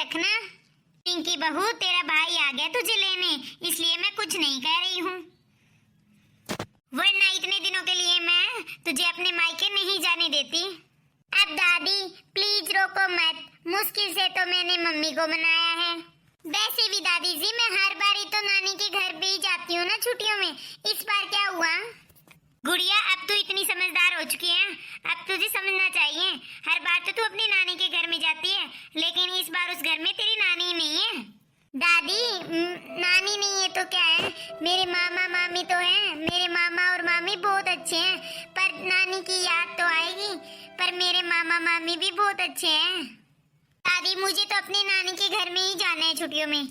रखना। पिंकी बहू, तेरा भाई आ गया तुझे लेने, इसलिए मैं कुछ नहीं कह रही हूँ, वरना इतने दिनों के लिए मैं तुझे अपने मायके नहीं जाने देती। अब दादी प्लीज रोको मत, मुश्किल से तो मैंने मम्मी को मनाया है। वैसे भी दादी जी मैं हर बार ही तो नानी के घर पे ही जाती हूँ ना छुट्टियों में, इस बार क्या हुआ? गुड़िया अब तो इतनी समझदार हो चुकी है, अब तुझे समझना चाहिए। हर बार तो तू अपनी नानी के घर में जाती है, लेकिन इस बार उस घर में तेरी नानी नहीं है। दादी नानी नहीं है तो क्या है, मेरे मामा मामी तो हैं। मेरे मामा और मामी बहुत अच्छे हैं, पर नानी की याद तो आएगी, पर मेरे मामा मामी भी बहुत अच्छे हैं। दादी मुझे तो अपनी नानी के घर में ही जाना है छुट्टियों में।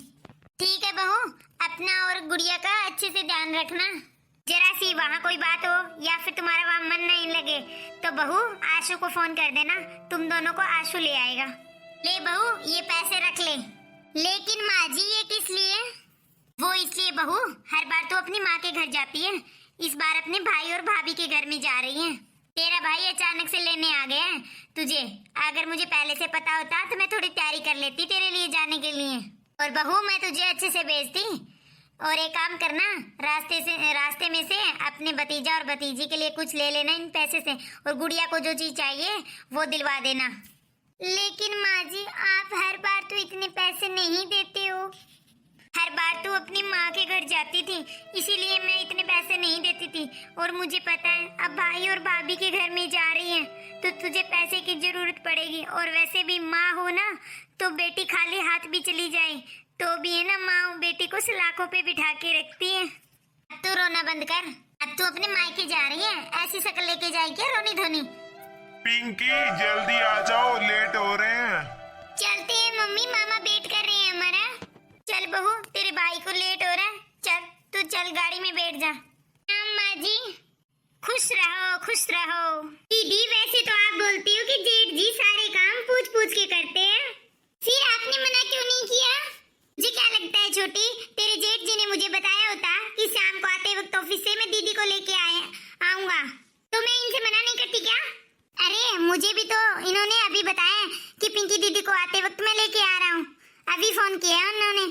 ठीक है बहू, अपना और गुड़िया का अच्छे से ध्यान रखना। जरा सी वहाँ कोई बात हो या फिर तुम्हारा वहाँ मन नहीं लगे तो बहू आशु को फोन कर देना, तुम दोनों को आशु ले आएगा। ले बहू ये पैसे रख ले। लेकिन माँ जी ये किस लिए? वो इसलिए बहू, हर बार तो अपनी माँ के घर जाती है, इस बार अपने भाई और भाभी के घर में जा रही है। तेरा भाई अचानक से लेने आ गया है तुझे, अगर मुझे पहले से पता होता तो मैं थोड़ी तैयारी कर लेती तेरे लिए जाने के लिए, और बहू मैं तुझे अच्छे से भेजती। और एक काम करना, रास्ते में से अपने भतीजा और भतीजी के लिए कुछ ले लेना इन पैसे से, और गुड़िया को जो चीज चाहिए वो दिलवा देना। लेकिन माँ जी आप हर बार तो इतने पैसे नहीं देते हो। हर बार तू अपनी माँ के घर जाती थी, इसीलिए मैं इतने पैसे नहीं देती थी, और मुझे पता है अब भाई और भाभी के घर में जा रही है तो तुझे पैसे की जरूरत पड़ेगी। और वैसे भी माँ हो ना, तो बेटी खाली हाथ भी चली जाए तो भी है ना, माँ बेटी को सलाखों पे बिठा के रखती है। अब तो रोना बंद कर, अब तू अपने मायके जा रही है, ऐसी शक्ल लेके जाए क्या रोनी धोनी? पिंकी जल्दी आ जाओ, लेट हो रहे हैं। चलते हैं मम्मी, मामा वेट कर रहे हैं हमारा। चल बहू, तेरे भाई को लेट हो रहा है, चल तू चल गाड़ी में बैठ जा। माँ जी खुश रहो खुश रहो। दीदी वैसे तो आप बोलती हो कि जेठ जी सारे काम पूछ पूछ के करते हैं, फिर आपने मना क्यों नहीं किया? मुझे क्या लगता है छोटी, तेरे जेठ जी ने मुझे बताया होता कि शाम को आते वक्त ऑफिस से मैं दीदी को लेके आऊंगा, तो मैं इनसे मना नहीं करती क्या? अरे मुझे भी तो इन्होंने अभी बताया कि पिंकी दीदी को आते वक्त मैं लेके आ रहा हूँ, अभी फोन किया उन्होंने,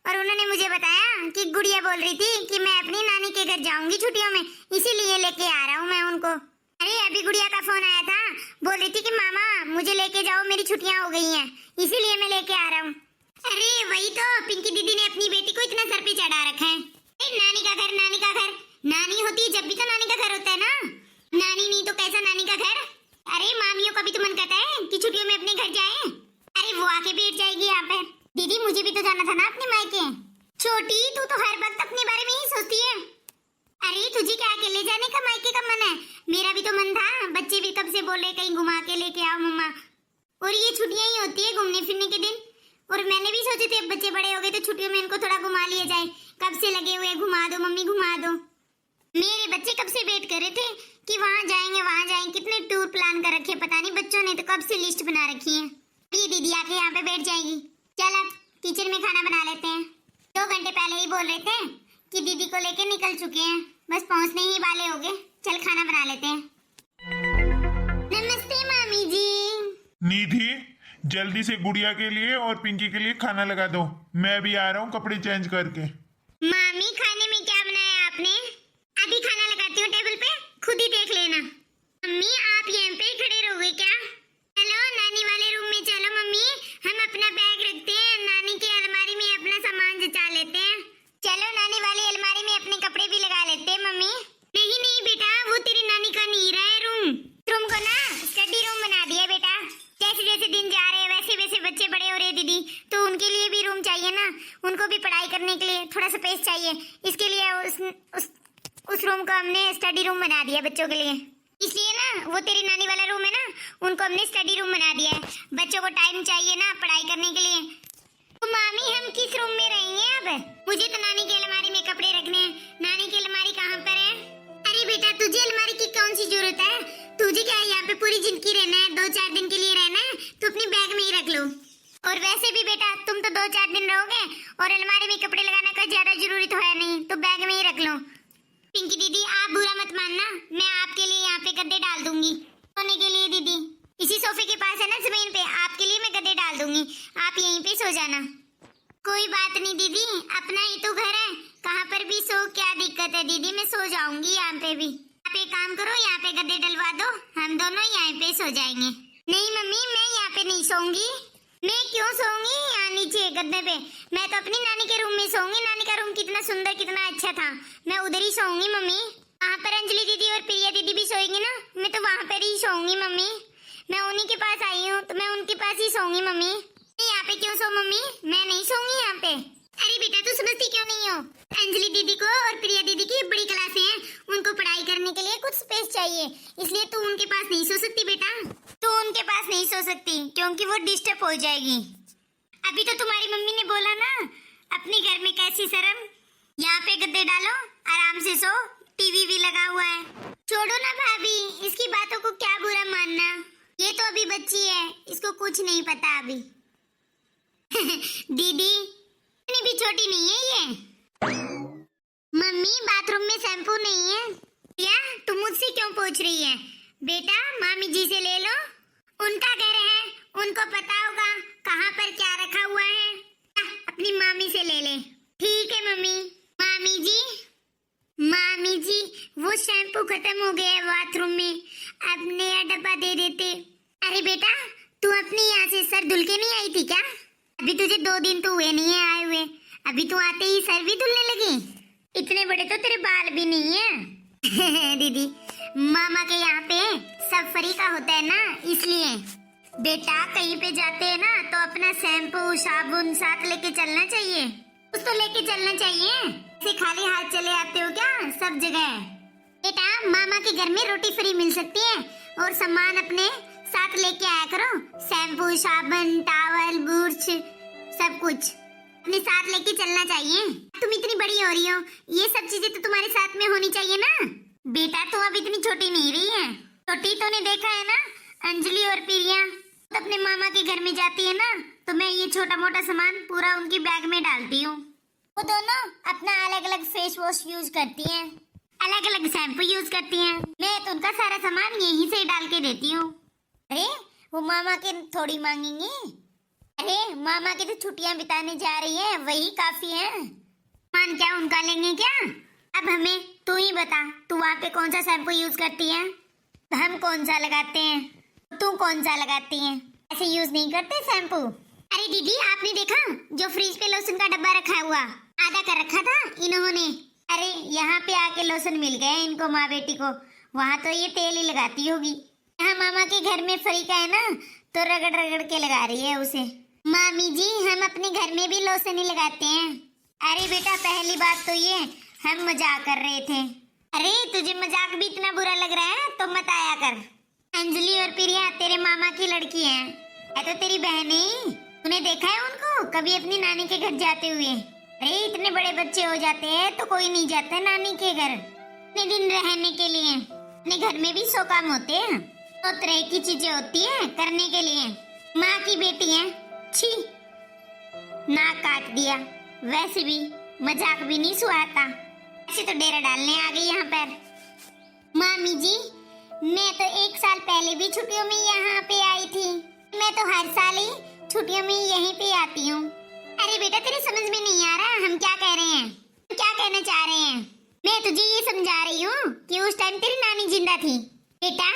और उन्होंने मुझे बताया कि गुड़िया बोल रही थी कि मैं अपनी नानी के घर जाऊंगी छुट्टियों में, इसीलिए लेके आ रहा हूँ मैं उनको। अरे अभी गुड़िया का फोन आया था, बोल रही थी कि मामा मुझे लेके जाओ, मेरी छुट्टियां हो गई हैं, इसीलिए मैं लेके आ रहा हूँ। अरे वही तो, पिंकी दीदी ने अपनी बेटी को इतना सर पे चढ़ा रखा है। नानी का घर, नानी का घर, नानी होती है जब भी तो नानी का घर होता है ना, नानी नहीं तो कैसा नानी का घर? अरे मामियों का भी तो मन करता है कि छुट्टियों में अपने घर जाएं। अरे वो आके बैठ जाएगी यहाँ पे। दीदी मुझे भी तो जाना था ना अपने मायके। छोटी तू तो हर वक्त अपने बारे में ही सोचती है। अरे तुझे क्या अकेले जाने का मायके का मन है? मेरा भी तो मन था, बच्चे भी कब से बोले कहीं घुमा के लेके आओ मम्मा, और ये छुट्टियां ही होती है घूमने फिरने के दिन, और मैंने भी सोचे थे बच्चे बड़े हो गए तो छुट्टियों में इनको थोड़ा घुमा लिया जाए, कब से लगे हुए घुमा दो मम्मी घुमा दो। मेरे बच्चे कब से वेट कर रहे थे कि वहाँ जाएंगे, कितने टूर प्लान कर रखे, पता नहीं बच्चों ने तो कब से लिस्ट बना रखी है। ये दीदी आके यहाँ पे बैठ जाएगी। चल अब किचन में खाना बना लेते हैं, 2 घंटे पहले ही बोल रहे थे कि दीदी को लेके निकल चुके हैं, बस पहुँचने ही वाले हो गए। चल खाना बना लेते हैं। नमस्ते मामी जी। निधि जल्दी से गुड़िया के लिए और पिंकी के लिए खाना लगा दो, मैं भी आ रहा हूँ कपड़े चेंज करके। मामी खाने में क्या बनाया आपने? अभी खाना लगाती हूँ टेबल पे, खुद ही देख लेना। मम्मी आप यहाँ पे खड़े रहोगे क्या? चलो नानी वाले रूम में चलो मम्मी, हम अपना बैग रखते हैं, नानी की अलमारी में अपना सामान जचा लेते हैं। चलो नानी वाली अलमारी में अपने कपड़े भी लगा लेते हैं मम्मी। नहीं नहीं बेटा, वो तेरी नानी का नहीं रहा है रूम को ना स्टडी रूम बना दिया बेटा। जैसे जैसे दिन जा रहे हैं वैसे वैसे बच्चे बड़े हो रहे दीदी, तो उनके लिए भी रूम चाहिए ना, उनको भी पढ़ाई करने के लिए थोड़ा स्पेस चाहिए, इसके लिए उस रूम को हमने स्टडी रूम बना दिया बच्चों के लिए। इसलिए ना वो तेरी नानी वाला रूम है ना, उनको हमने स्टडी रूम बना दिया है, बच्चों को टाइम चाहिए ना पढ़ाई करने के लिए। तो मामी हम किस रूम में रहेंगे अब? मुझे तो नानी की अलमारी में कपड़े रखने हैं, नानी की अलमारी कहाँ पर है? अरे बेटा तुझे अलमारी की कौन सी जरूरत है, तुझे क्या यहाँ पे पूरी जिंदगी रहना है, 2-4 दिन के लिए रहना है तो अपनी बैग में ही रख लो। और वैसे भी बेटा तुम तो 2-4 दिन रहोगे, और अलमारी में कपड़े लगाने का ज्यादा जरूरी तो है नहीं, तो बैग में ही रख लो। पिंकी दीदी आप बुरा मत मानना, मैं आपके लिए यहाँ पे गद्दे डाल दूंगी सोने के लिए। दीदी इसी सोफे के पास है ना जमीन पे, आपके लिए मैं गद्दे डाल दूंगी, आप आप यहीं पे सो जाना। कोई बात नहीं दीदी, अपना ही तो घर है, कहाँ पर भी सो, क्या दिक्कत है दीदी, मैं सो जाऊंगी यहाँ पे भी। आप एक काम करो, यहाँ पे गद्दे डलवा दो, हम दोनों यहाँ पे सो जाएंगे। नहीं मम्मी, मैं यहाँ पे नहीं सोऊंगी। मैं क्यों सोऊंगी यहाँ नीचे गद्दे पे? मैं तो अपनी नानी के रूम में सोऊंगी। नानी का रूम कितना सुंदर, कितना अच्छा था, मैं उधर ही सोऊंगी मम्मी। वहाँ पर अंजलि दीदी और प्रिया दीदी भी सोएंगी ना, मैं तो वहाँ पर ही सोऊंगी मम्मी। मैं उन्हीं के पास आई हूँ तो मैं उनके पास ही सोऊंगी मम्मी। यहाँ पे क्यों सो मम्मी, मैं नहीं सोऊंगी यहाँ पे। अरे बेटा तू समझती क्यों नहीं हो? अंजलि दीदी को और प्रिया दीदी की बड़ी क्लासें हैं, उनको पढ़ाई करने के लिए कुछ स्पेस चाहिए, इसलिए तू उनके पास नहीं सो सकती बेटा। तू उनके पास नहीं सो सकती क्योंकि वो डिस्टर्ब हो जाएगी। अभी तो तुम्हारी मम्मी ने बोला ना, अपने घर में कैसी शर्म। यहाँ पे गद्दे डालो, आराम से सो, टीवी भी लगा हुआ है। छोड़ो ना भाभी, इसकी बातों को क्या बुरा मानना, ये तो अभी बच्ची है, इसको कुछ नहीं पता अभी। दीदी इतनी भी छोटी नहीं है ये। मम्मी बाथरूम में शैम्पू नहीं है क्या? तुम मुझसे क्यों पूछ रही है? बेटा मामी जी से ले लो, उनका घर है, उनको पता होगा कहाँ पर क्या रखा हुआ है। अपनी मामी से ले ले। ठीक है मम्मी। मामी जी वो शैम्पू खत्म हो गया है बाथरूम में, अब नया डब्बा दे देते। अरे बेटा तू अपने यहाँ से सर धुल के नहीं आई थी क्या? अभी तुझे 2 दिन तो हुए नहीं है आए हुए, अभी तू आते ही सर भी धुलने लगी? इतने बड़े तो तेरे बाल भी नहीं है। दीदी मामा के यहाँ पे सब फ्री का होता है ना, इसलिए। बेटा कहीं पे जाते हैं ना तो अपना शैम्पू साबुन साथ लेके चलना चाहिए, कुछ तो लेके चलना चाहिए, से खाली हाथ चले आते हो क्या सब जगह? बेटा मामा के घर में रोटी फ्री मिल सकती है और सामान अपने साथ लेके आया करो, शैम्पू साबुन टावल बुर्श सब कुछ अपने साथ लेके चलना चाहिए। तुम इतनी बड़ी हो रही हो, ये सब चीजें तो तुम्हारे साथ में होनी चाहिए ना। बेटा तू अब इतनी छोटी नहीं रही है, छोटी तो ने देखा है ना, अंजलि और प्रिया तो अपने मामा के घर में जाती है ना, तो मैं ये छोटा मोटा सामान पूरा उनकी बैग में डालती हूँ। वो दोनों अपना अलग अलग फेस वॉश यूज करती हैं, अलग अलग शैम्पू यूज करती हैं, मैं तो उनका सारा सामान यहीं से डाल के देती हूँ। अरे वो मामा के थोड़ी मांगेंगी, अरे मामा की तो छुट्टियां बिताने जा रही है, वही काफी है। मान क्या उनका लेंगे क्या? अब हमें तू ही बता, तू वहाँ पे कौन सा शैम्पू यूज करती है, हम कौन सा लगाते हैं, तू कौन सा लगाती है? ऐसे यूज नहीं करते शैम्पू। अरे दीदी आपने देखा जो फ्रिज पे लोशन का डब्बा रखा हुआ, आधा कर रखा था इन्होंने। अरे यहाँ पे आके लोशन मिल गए इनको माँ बेटी को, वहाँ तो ये तेल ही लगाती होगी, यहाँ मामा के घर में फ्री का है ना तो रगड़ रगड़ के लगा रही है उसे। मामी जी हम अपने घर में भी लोशन ही लगाते हैं। अरे बेटा पहली बात तो ये हम मजाक कर रहे थे। अरे तुझे मजाक भी इतना बुरा लग रहा है तो मत आया कर। अंजलि और प्रिया तेरे मामा की लड़की है तो तेरी बहन ही, तूने देखा है उनको कभी अपनी नानी के घर जाते हुए? अरे इतने बड़े बच्चे हो जाते हैं तो कोई नहीं जाता नानी के घर इतने दिन रहने के लिए। अपने घर में भी 100 काम होते हैं, तो तरह की चीजें होती है करने के लिए। माँ की बेटी है, छी नाक काट दिया। वैसे भी मजाक भी नहीं सुहाता, ऐसे तो डेरा डालने आ गई यहाँ पर। मामी जी मैं तो 1 साल पहले भी छुट्टियों में यहाँ पे आई थी, मैं तो हर साल ही छुट्टियों में यहीं पे आती हूँ। अरे बेटा तेरे समझ में नहीं आ रहा हम क्या कह रहे हैं, क्या कहना चाह रहे हैं? मैं तुझे ये समझा रही हूँ कि उस टाइम तेरी नानी जिंदा थी। बेटा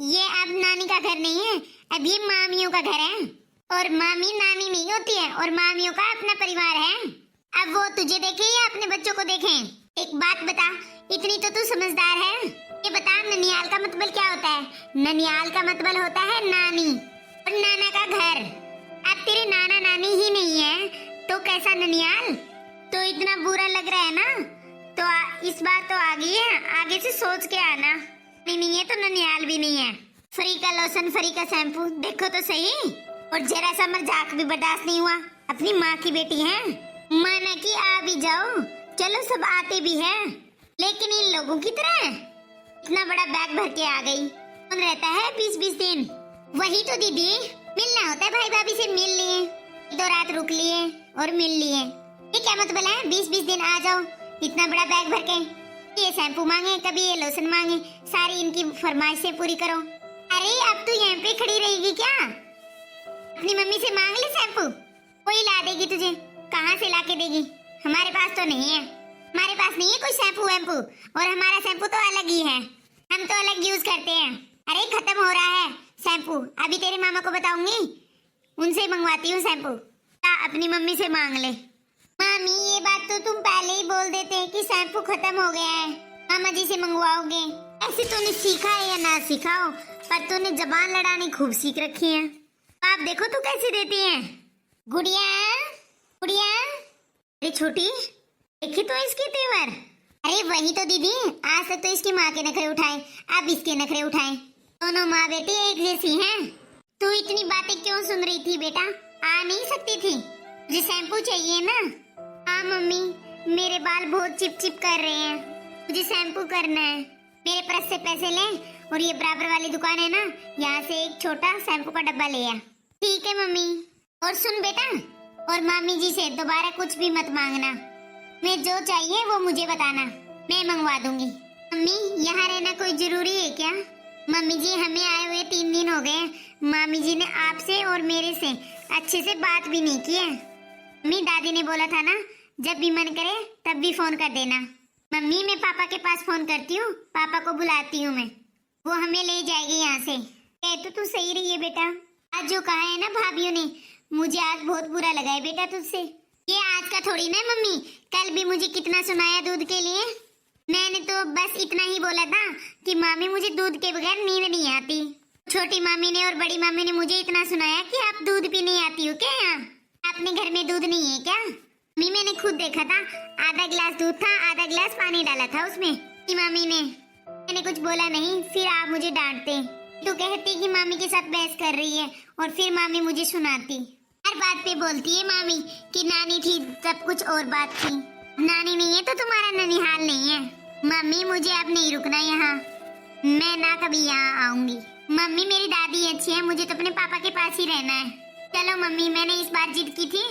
ये अब नानी का घर नहीं है, अब ये मामियों का घर है, और मामी नानी नहीं होती है, और मामियों का अपना परिवार है। अब वो तुझे देखे या अपने बच्चों को देखें? एक बात बता, इतनी तो तू समझदार है, ये बता ननियाल का मतलब क्या होता है? ननियाल का मतलब होता है नानी और नाना का घर। अब तेरे नाना नानी ही नहीं है तो कैसा ननियाल? तो इतना बुरा लग रहा है ना, तो इस बार तो आ गई है, आगे से सोच के आना। नहीं है तो ननियाल भी नहीं है। फ्री का लोशन फ्री का शैम्पू देखो तो सही, और जरा सा मजाक भी बर्दाश्त नहीं हुआ। अपनी माँ की बेटी है, माना कि आ भी जाओ, चलो सब आते भी हैं, लेकिन इन लोगों की तरह इतना बड़ा बैग भर के आ गई। कौन रहता है 20-20 दिन? वही तो दीदी मिलना होता है, भाई भाभी से मिल लिए, 2 रात रुक लिए और मिल लिए। ये क्या मतलब है 20-20 दिन आ जाओ, इतना बड़ा बैग भर के? ये शैम्पू मांगे, कभी ये लोशन मांगे, सारी इनकी फरमाइशें पूरी करो। अरे अब तू यहाँ पे खड़ी रहेगी क्या? अपनी मम्मी से मांग ले शैम्पू, कोई ला देगी तुझे। कहाँ से ला के देगी? हमारे पास तो नहीं है। हमारे पास नहीं है कोई शैम्पू वैम्पू, और हमारा शैम्पू तो अलग ही है, हम तो अलग यूज करते हैं। अरे खत्म हो रहा है शैम्पू, अभी तेरे मामा को बताऊंगी, उनसे मंगवाती हूँ शैम्पू। अपनी मम्मी से मांग ले। मामी ये बात तो तुम पहले ही बोल देते कि शैम्पू खत्म हो गया है, मामा जी से मंगवाओगे। ऐसे तूने सीखा है या ना सीखा हो, पर तूने जबान लड़ानी खूब सीख रखी है। आप देखो तू कैसे देती है। गुड़िया गुड़िया, अरे छोटी देखी तो इसके तेवर। अरे वही तो दीदी, आज तक तो इसकी माँ के नखरे उठाए, अब इसके नखरे उठाए। दोनों माँ बेटी एक जैसी हैं। तू इतनी बातें क्यों सुन रही थी बेटा? आ नहीं सकती थी? मुझे शैम्पू चाहिए ना। हाँ मम्मी, मेरे बाल बहुत चिप चिप कर रहे हैं, मुझे शैम्पू करना है। मेरे पर्स से पैसे ले, और ये बराबर वाली दुकान है ना, यहाँ से एक छोटा शैम्पू का डब्बा ले आ। ठीक है मम्मी। और सुन बेटा, और मामी जी से दोबारा कुछ भी मत मांगना, मैं जो चाहिए वो मुझे बताना, मैं मंगवा दूंगी। मम्मी यहाँ रहना कोई जरूरी है क्या? मम्मी जी हमें आए हुए 3 दिन हो गए, मामी जी ने आपसे और मेरे से अच्छे से बात भी नहीं की है। मम्मी दादी ने बोला था ना, जब भी मन करे तब भी फोन कर देना। मम्मी मैं पापा के पास फोन करती हूँ, पापा को बुलाती हूँ मैं, वो हमें ले जाएगी यहाँ से। तो तू सही रही है बेटा, आज जो कहा है ना भाभीयों ने, मुझे आज बहुत बुरा लगा है बेटा तुझसे। ये आज का थोड़ी ना मम्मी, कल भी मुझे कितना सुनाया दूध के लिए। मैंने तो बस इतना ही बोला था कि मामी मुझे दूध के बगैर नींद नहीं आती। छोटी मामी ने और बड़ी मामी ने मुझे इतना सुनाया कि आप दूध पीने आती हो क्या यहाँ? अपने घर में दूध नहीं है क्या? मम्मी मैंने खुद देखा था, आधा गिलास दूध था, आधा गिलास पानी डाला था उसमें। मामी ने, मैंने कुछ बोला नहीं, फिर आप मुझे डांटते। तो कहती कि मामी के साथ बहस कर रही है, और फिर मामी मुझे सुनाती। हर बात पे बोलती है मामी कि नानी थी तब कुछ और बात थी, नानी नहीं है तो तुम्हारा ननिहाल नहीं है। मम्मी मुझे अब नहीं रुकना यहाँ, मैं ना कभी यहाँ आऊंगी। मम्मी मेरी दादी अच्छी है, मुझे तो अपने पापा के पास ही रहना है। चलो मम्मी, मैंने इस बार जिद की थी,